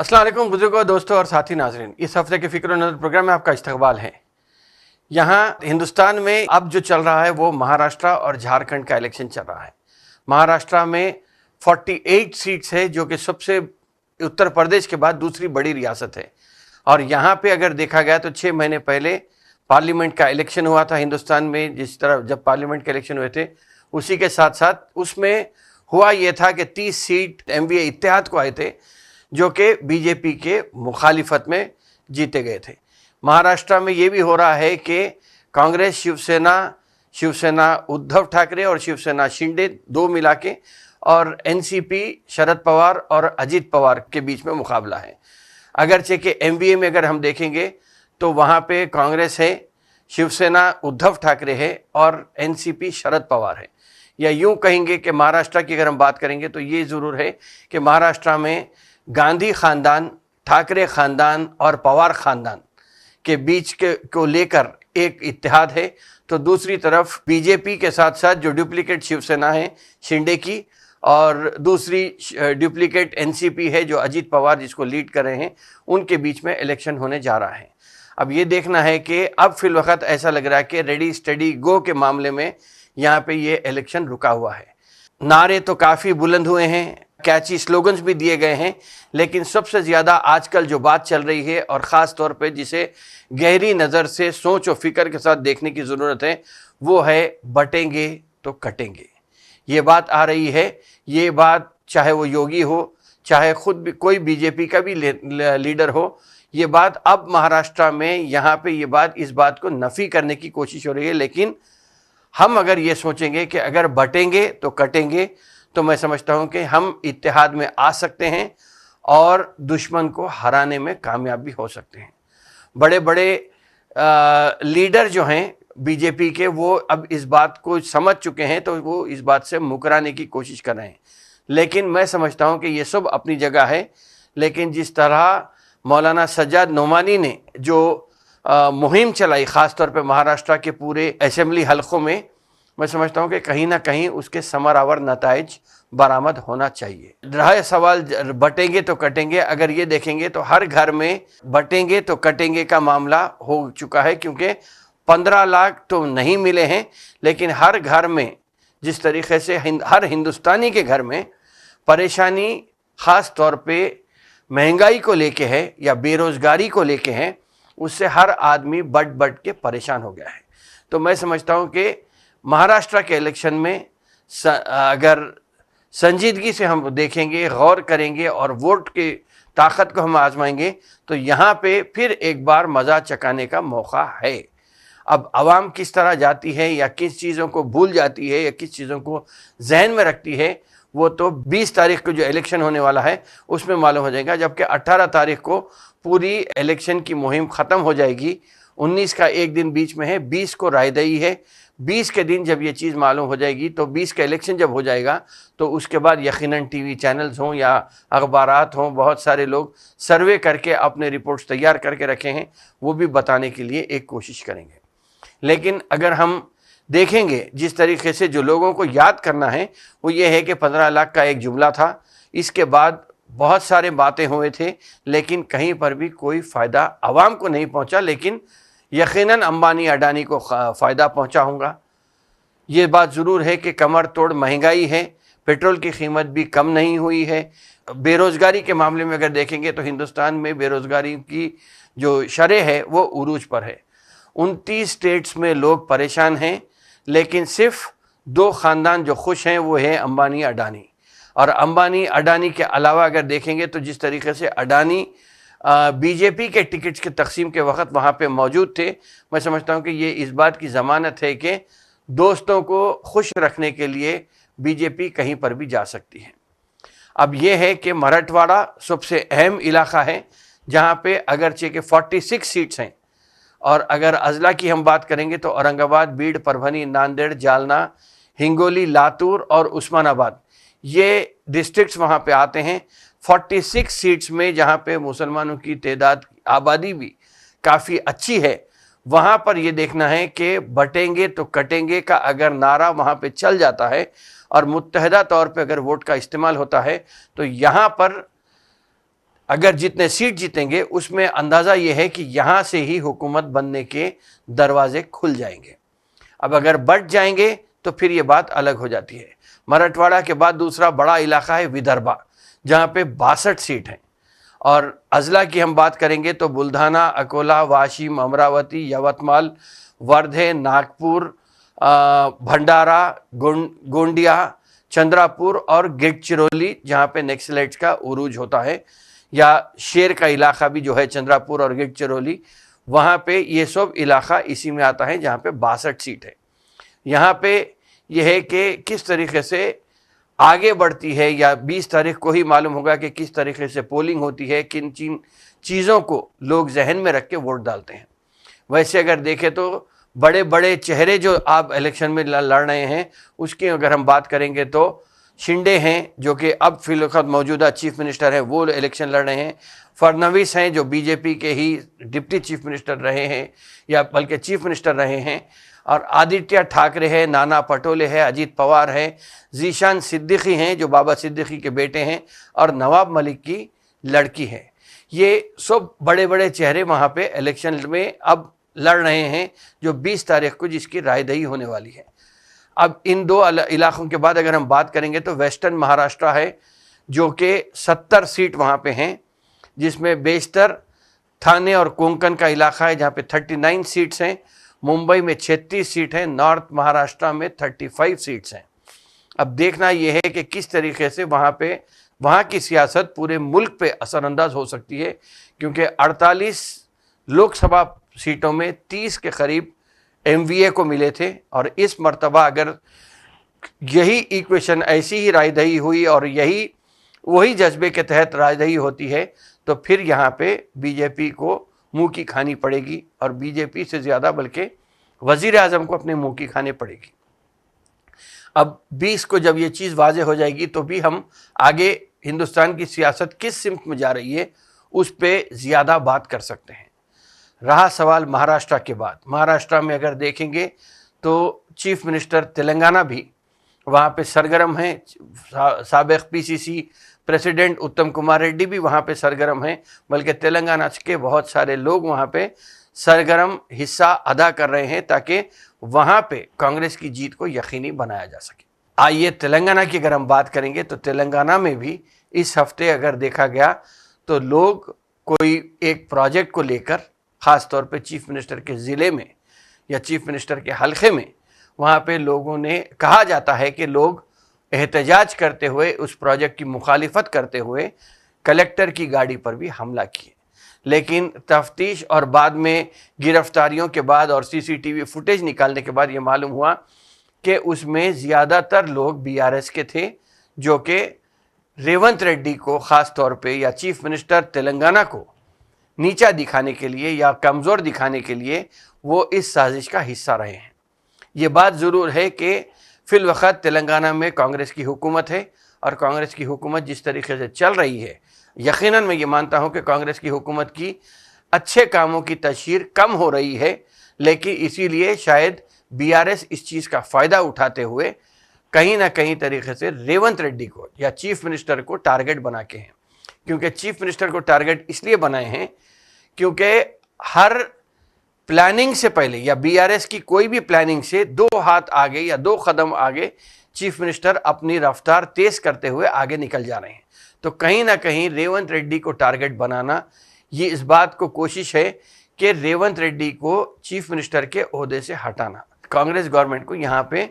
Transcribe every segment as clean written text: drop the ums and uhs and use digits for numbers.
अस्सलाम वालेकुम बुजुर्गों, दोस्तों और साथी नाजरीन। इस हफ्ते के फिक्र नज़र प्रोग्राम में आपका इस्तकबाल है। यहाँ हिंदुस्तान में अब जो चल रहा है वो महाराष्ट्र और झारखंड का इलेक्शन चल रहा है। महाराष्ट्र में 48 सीट्स है, जो कि सबसे उत्तर प्रदेश के बाद दूसरी बड़ी रियासत है। और यहाँ पे अगर देखा गया तो 6 महीने पहले पार्लियामेंट का इलेक्शन हुआ था हिंदुस्तान में। जिस तरह जब पार्लियामेंट के इलेक्शन हुए थे, उसी के साथ साथ उसमें हुआ ये था कि 30 सीट एमवीए इत्तेहाद को आए थे, जो कि बीजेपी के मुखालिफत में जीते गए थे। महाराष्ट्र में ये भी हो रहा है कि कांग्रेस, शिवसेना उद्धव ठाकरे और शिवसेना शिंदे दो मिला के, और एनसीपी शरद पवार और अजित पवार के बीच में मुकाबला है। अगरचे कि एमवीए में अगर हम देखेंगे तो वहाँ पे कांग्रेस है, शिवसेना उद्धव ठाकरे है और एनसीपी शरद पवार है। या यूँ कहेंगे कि महाराष्ट्र की अगर हम बात करेंगे तो ये ज़रूर है कि महाराष्ट्र में गांधी ख़ानदान, ठाकरे ख़ानदान और पवार ख़ानदान के बीच को लेकर एक इत्तेहाद है। तो दूसरी तरफ बीजेपी के साथ साथ जो डुप्लीकेट शिवसेना है शिंदे की, और दूसरी डुप्लीकेट एनसीपी है जो अजित पवार जिसको लीड कर रहे हैं, उनके बीच में इलेक्शन होने जा रहा है। अब ये देखना है कि अब फिलवक्त ऐसा लग रहा है कि रेडी स्टडी गो के मामले में यहाँ पे ये इलेक्शन रुका हुआ है। नारे तो काफ़ी बुलंद हुए हैं, कैची स्लोगन्स भी दिए गए हैं, लेकिन सबसे ज़्यादा आजकल जो बात चल रही है और ख़ास तौर पे जिसे गहरी नज़र से सोच और फिक्र के साथ देखने की ज़रूरत है, वो है बटेंगे तो कटेंगे। ये बात आ रही है। ये बात चाहे वो योगी हो, चाहे खुद भी कोई बीजेपी का भी लीडर हो, ये बात अब महाराष्ट्र में यहाँ पे ये बात इस बात को नफ़ी करने की कोशिश हो रही है। लेकिन हम अगर ये सोचेंगे कि अगर बटेंगे तो कटेंगे, तो मैं समझता हूँ कि हम इत्तेहाद में आ सकते हैं और दुश्मन को हराने में कामयाब भी हो सकते हैं। बड़े बड़े लीडर जो हैं बीजेपी के, वो अब इस बात को समझ चुके हैं, तो वो इस बात से मुकराने की कोशिश कर रहे हैं। लेकिन मैं समझता हूँ कि ये सब अपनी जगह है। लेकिन जिस तरह मौलाना सज्जाद नोमानी ने जो मुहिम चलाई, ख़ास तौर पे महाराष्ट्र के पूरे असेंबली हलकों में, मैं समझता हूँ कि कहीं ना कहीं उसके समरावर नताइज बरामद होना चाहिए। रहा सवाल बटेंगे तो कटेंगे, अगर ये देखेंगे तो हर घर में बटेंगे तो कटेंगे का मामला हो चुका है, क्योंकि 15 लाख तो नहीं मिले हैं, लेकिन हर घर में जिस तरीके से हर हिंदुस्तानी के घर में परेशानी ख़ास तौर पे महंगाई को लेके है या बेरोज़गारी को लेके है, उससे हर आदमी बट के परेशान हो गया है। तो मैं समझता हूँ कि महाराष्ट्र के इलेक्शन में अगर संजीदगी से हम देखेंगे, गौर करेंगे और वोट की ताकत को हम आजमाएंगे, तो यहाँ पे फिर एक बार मज़ा चकाने का मौका है। अब आवाम किस तरह जाती है या किस चीज़ों को भूल जाती है या किस चीज़ों को जहन में रखती है, वो तो 20 तारीख को जो इलेक्शन होने वाला है उसमें मालूम हो जाएगा। जबकि 18 तारीख को पूरी इलेक्शन की मुहिम ख़त्म हो जाएगी। 19 का एक दिन बीच में है, 20 को रायदही है। 20 के दिन जब ये चीज़ मालूम हो जाएगी, तो 20 का इलेक्शन जब हो जाएगा, तो उसके बाद यकीनन टीवी चैनल्स हों या अखबारात हों, बहुत सारे लोग सर्वे करके अपने रिपोर्ट्स तैयार करके रखे हैं, वो भी बताने के लिए एक कोशिश करेंगे। लेकिन अगर हम देखेंगे जिस तरीके से जो लोगों को याद करना है, वो ये है कि 15 लाख का एक जुमला था, इसके बाद बहुत सारे बातें हुए थे, लेकिन कहीं पर भी कोई फ़ायदा आवाम को नहीं पहुंचा। लेकिन यकीनन अंबानी अडानी को फ़ायदा पहुंचा होगा। ये बात ज़रूर है कि कमर तोड़ महंगाई है, पेट्रोल की कीमत भी कम नहीं हुई है। बेरोज़गारी के मामले में अगर देखेंगे तो हिंदुस्तान में बेरोज़गारी की जो शरह है वो उरूज पर है। 29 स्टेट्स में लोग परेशान हैं, लेकिन सिर्फ 2 ख़ानदान जो खुश हैं वो है अंबानी अडानी। और अंबानी अडानी के अलावा अगर देखेंगे तो जिस तरीके से अडानी बीजेपी के टिकट्स के तकसीम के वक्त वहाँ पे मौजूद थे, मैं समझता हूँ कि ये इस बात की ज़मानत है कि दोस्तों को खुश रखने के लिए बीजेपी कहीं पर भी जा सकती है। अब ये है कि मराठवाड़ा सबसे अहम इलाका है, जहाँ पे अगरचे के 46 सीट्स हैं। और अगर अजला की हम बात करेंगे तो औरंगाबाद, बीड, परभनी, नांदेड़, जालना, हिंगोली, लातूर और उस्मानाबाद, ये डिस्ट्रिक्ट्स वहाँ पे आते हैं। 46 सीट्स में जहाँ पे मुसलमानों की तादाद, आबादी भी काफ़ी अच्छी है, वहाँ पर ये देखना है कि बटेंगे तो कटेंगे का अगर नारा वहाँ पे चल जाता है और मुत्तहदा तौर पे अगर वोट का इस्तेमाल होता है, तो यहाँ पर अगर जितने सीट जीतेंगे उसमें अंदाज़ा ये है कि यहाँ से ही हुकूमत बनने के दरवाजे खुल जाएंगे। अब अगर बढ़ जाएंगे तो फिर ये बात अलग हो जाती है। मराठवाड़ा के बाद दूसरा बड़ा इलाका है विदर्भा, जहाँ पे 62 सीट हैं। और अजला की हम बात करेंगे तो बुल्धाना, अकोला, वाशिम, अमरावती, यवतमाल, वर्धे, नागपुर, भंडारा, गोंडिया, चंद्रापुर और गढ़चिरौली, जहाँ पे नक्सलाइट्स का उरूज होता है, या शेर का इलाका भी जो है चंद्रापुर और गढ़चिरौली, वहाँ पे ये सब इलाका इसी में आता है जहाँ पे 62 सीट है। यहाँ पे यह है कि किस तरीके से आगे बढ़ती है, या 20 तारीख को ही मालूम होगा कि किस तरीके से पोलिंग होती है, किन चीज़ों को लोग जहन में रख के वोट डालते हैं। वैसे अगर देखें तो बड़े बड़े चेहरे जो आप इलेक्शन में लड़ रहे हैं उसकी अगर हम बात करेंगे तो शिंदे हैं जो कि अब फिलहाल मौजूदा चीफ मिनिस्टर हैं, वो इलेक्शन लड़ रहे हैं। फडणवीस हैं जो बीजेपी के ही डिप्टी चीफ मिनिस्टर रहे हैं या बल्कि चीफ मिनिस्टर रहे हैं, और आदित्य ठाकरे है, नाना पटोले है, अजीत पवार है, जीशान सिद्दीकी हैं जो बाबा सिद्दीकी के बेटे हैं, और नवाब मलिक की लड़की है। ये सब बड़े बड़े चेहरे वहाँ पे इलेक्शन में अब लड़ रहे हैं, जो 20 तारीख को जिसकी रायदही होने वाली है। अब इन दो इलाकों के बाद अगर हम बात करेंगे तो वेस्टर्न महाराष्ट्र है जो कि 70 सीट वहाँ पे हैं, जिसमें बेशतर थाने और कोंकण का इलाका है जहाँ पे 39 सीट्स हैं। मुंबई में 36 सीट हैं, नॉर्थ महाराष्ट्र में 35 सीट्स हैं। अब देखना यह है कि किस तरीके से वहाँ की सियासत पूरे मुल्क पे असरअंदाज हो सकती है, क्योंकि 48 लोकसभा सीटों में 30 के करीब एमवीए को मिले थे, और इस मर्तबा अगर यही इक्वेशन ऐसी ही रायदही हुई और यही वही जज्बे के तहत रायदही होती है तो फिर यहाँ पे बीजेपी को मुंह की खानी पड़ेगी, और बीजेपी से ज़्यादा बल्कि वज़ीर आज़म को अपने मुंह की खानी पड़ेगी। अब 20 को जब ये चीज़ वाज़े हो जाएगी तो भी हम आगे हिंदुस्तान की सियासत किस सिमत में जा रही है उस पर ज़्यादा बात कर सकते हैं। रहा सवाल महाराष्ट्र के बाद, महाराष्ट्र में अगर देखेंगे तो चीफ मिनिस्टर तेलंगाना भी वहाँ पे सरगर्म हैं। साबिक़ पीसीसी प्रेसिडेंट उत्तम कुमार रेड्डी भी वहाँ पे सरगर्म हैं, बल्कि तेलंगाना के बहुत सारे लोग वहाँ पे सरगर्म हिस्सा अदा कर रहे हैं ताकि वहाँ पे कांग्रेस की जीत को यकीनी बनाया जा सके। आइए तेलंगाना की अगर हम बात करेंगे तो तेलंगाना में भी इस हफ्ते अगर देखा गया तो लोग कोई एक प्रोजेक्ट को लेकर, ख़ास तौर पे चीफ मिनिस्टर के ज़िले में या चीफ मिनिस्टर के हलके में, वहाँ पे लोगों ने, कहा जाता है कि लोग एहतजाज करते हुए, उस प्रोजेक्ट की मुखालिफत करते हुए कलेक्टर की गाड़ी पर भी हमला किए। लेकिन तफ्तीश और बाद में गिरफ्तारियों के बाद और सीसीटीवी फुटेज निकालने के बाद ये मालूम हुआ कि उसमें ज़्यादातर लोग बीआरएस के थे, जो कि रेवंत रेड्डी को ख़ास तौर पे या चीफ मिनिस्टर तेलंगाना को नीचा दिखाने के लिए या कमज़ोर दिखाने के लिए वो इस साजिश का हिस्सा रहे हैं। ये बात ज़रूर है कि फिल वक़्त तेलंगाना में कांग्रेस की हुकूमत है, और कांग्रेस की हुकूमत जिस तरीके से चल रही है, यकीनन मैं ये मानता हूँ कि कांग्रेस की हुकूमत की अच्छे कामों की तशहीर कम हो रही है, लेकिन इसीलिए शायद बीआरएस इस चीज़ का फ़ायदा उठाते हुए कहीं ना कहीं तरीके से रेवंत रेड्डी को या चीफ मिनिस्टर को टारगेट बना के हैं। क्योंकि चीफ मिनिस्टर को टारगेट इसलिए बनाए हैं क्योंकि हर प्लानिंग से पहले या बीआरएस की कोई भी प्लानिंग से 2 हाथ आगे या 2 कदम आगे चीफ मिनिस्टर अपनी रफ्तार तेज करते हुए आगे निकल जा रहे हैं। तो कहीं ना कहीं रेवंत रेड्डी को टारगेट बनाना, ये इस बात को कोशिश है कि रेवंत रेड्डी को चीफ मिनिस्टर के ओहदे से हटाना। कांग्रेस गवर्नमेंट को यहाँ पे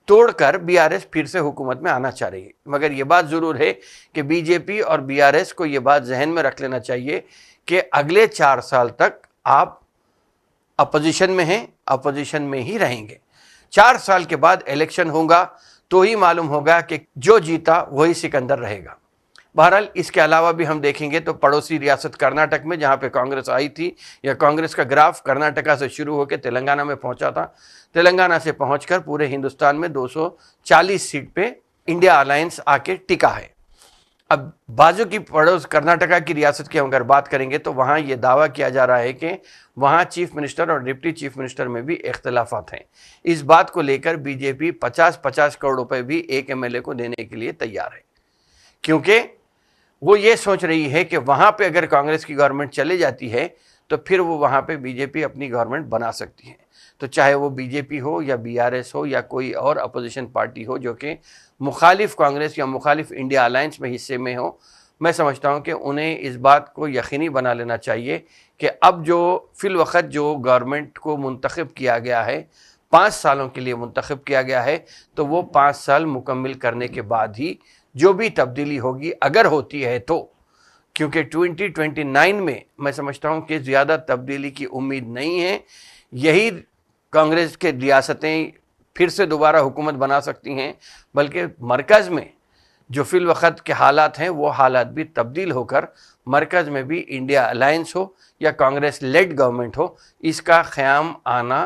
तोड़कर बीआरएस फिर से हुकूमत में आना चाह रही है। मगर ये बात ज़रूर है कि बीजेपी और बीआरएस को ये बात जहन में रख लेना चाहिए कि अगले 4 साल तक आप अपोजिशन में हैं, अपोजिशन में ही रहेंगे। 4 साल के बाद इलेक्शन होगा तो ही मालूम होगा कि जो जीता वही सिकंदर रहेगा। बहरहाल इसके अलावा भी हम देखेंगे तो पड़ोसी रियासत कर्नाटक में, जहाँ पे कांग्रेस आई थी, या कांग्रेस का ग्राफ कर्नाटका से शुरू होकर तेलंगाना में पहुँचा था, तेलंगाना से पहुँचकर पूरे हिंदुस्तान में 240 सीट पे इंडिया अलायंस आके टिका है। अब बाजू की पड़ोस कर्नाटका की रियासत की अगर बात करेंगे तो वहाँ ये दावा किया जा रहा है कि वहाँ चीफ मिनिस्टर और डिप्टी चीफ मिनिस्टर में भी इख्तलाफात हैं। इस बात को लेकर बीजेपी 50-50 करोड़ रुपए भी एक एमएलए को देने के लिए तैयार है, क्योंकि वो ये सोच रही है कि वहाँ पे अगर कांग्रेस की गवर्नमेंट चले जाती है तो फिर वो वहाँ पे बीजेपी अपनी गवर्नमेंट बना सकती है। तो चाहे वो बीजेपी हो या बीआरएस हो या कोई और अपोजिशन पार्टी हो जो कि मुखालिफ कांग्रेस या मुखालिफ इंडिया अलायंस में हिस्से में हो, मैं समझता हूँ कि उन्हें इस बात को यकीनी बना लेना चाहिए कि अब जो फिलवक़्त जो गवर्नमेंट को मुंतखब किया गया है, 5 सालों के लिए मुंतखब किया गया है, तो वो 5 साल मुकम्मल करने के बाद ही जो भी तब्दीली होगी, अगर होती है तो, क्योंकि 2029 में मैं समझता हूँ कि ज़्यादा तब्दीली की उम्मीद नहीं है। यही कांग्रेस के रियासतें फिर से दोबारा हुकूमत बना सकती हैं, बल्कि मरकज़ में जो फिलवक़्त के हालात हैं वो हालात भी तब्दील होकर मरकज़ में भी इंडिया अलायंस हो या कांग्रेस लेड गवर्नमेंट हो, इसका क़याम आना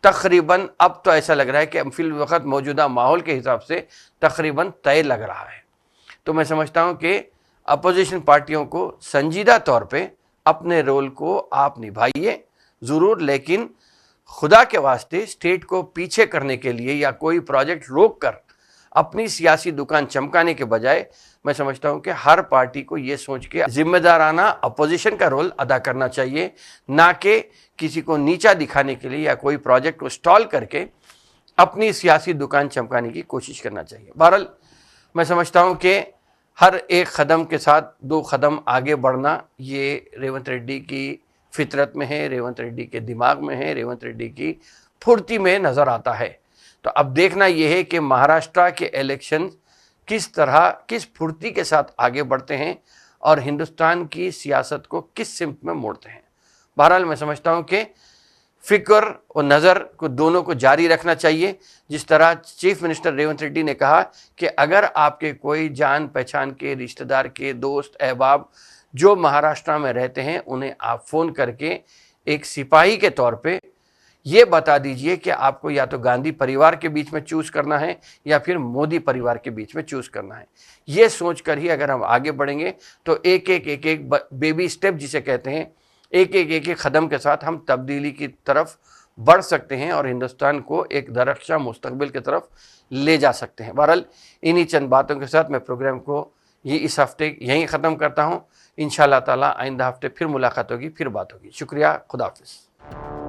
तकरीबन अब तो ऐसा लग रहा है कि फिलवक़्त मौजूदा माहौल के हिसाब से तकरीबन तय लग रहा है। तो मैं समझता हूँ कि अपोजिशन पार्टियों को संजीदा तौर पे अपने रोल को आप निभाइए ज़रूर, लेकिन खुदा के वास्ते स्टेट को पीछे करने के लिए या कोई प्रोजेक्ट रोक कर अपनी सियासी दुकान चमकाने के बजाय मैं समझता हूं कि हर पार्टी को ये सोच के जिम्मेदाराना अपोजिशन का रोल अदा करना चाहिए, ना कि किसी को नीचा दिखाने के लिए या कोई प्रोजेक्ट को स्टॉल करके अपनी सियासी दुकान चमकाने की कोशिश करना चाहिए। बहरहाल मैं समझता हूं कि हर एक कदम के साथ 2 कदम आगे बढ़ना ये रेवंत रेड्डी की फितरत में है, रेवंत रेड्डी के दिमाग में है, रेवंत रेड्डी की फुर्ती में नज़र आता है। तो अब देखना यह है कि महाराष्ट्र के इलेक्शन किस तरह किस फुर्ती के साथ आगे बढ़ते हैं और हिंदुस्तान की सियासत को किस सिमत में मोड़ते हैं। बहरहाल मैं समझता हूं कि फिक्र और नज़र को दोनों को जारी रखना चाहिए। जिस तरह चीफ मिनिस्टर रेवंत रेड्डी ने कहा कि अगर आपके कोई जान पहचान के रिश्तेदार के दोस्त अहबाब जो महाराष्ट्र में रहते हैं, उन्हें आप फ़ोन करके एक सिपाही के तौर पे ये बता दीजिए कि आपको या तो गांधी परिवार के बीच में चूज़ करना है या फिर मोदी परिवार के बीच में चूज़ करना है। ये सोच कर ही अगर हम आगे बढ़ेंगे तो एक एक बेबी स्टेप जिसे कहते हैं, एक कदम के साथ हम तब्दीली की तरफ बढ़ सकते हैं और हिंदुस्तान को एक दरख्शां मुस्तकबिल की तरफ ले जा सकते हैं। बहरहाल इन्हीं चंद बातों के साथ मैं प्रोग्राम को ये इस हफ्ते यहीं ख़त्म करता हूँ। इंशाअल्लाह ताला आइंदा हफ्ते फिर मुलाकात होगी, फिर बात होगी। शुक्रिया, खुदा हाफिज़।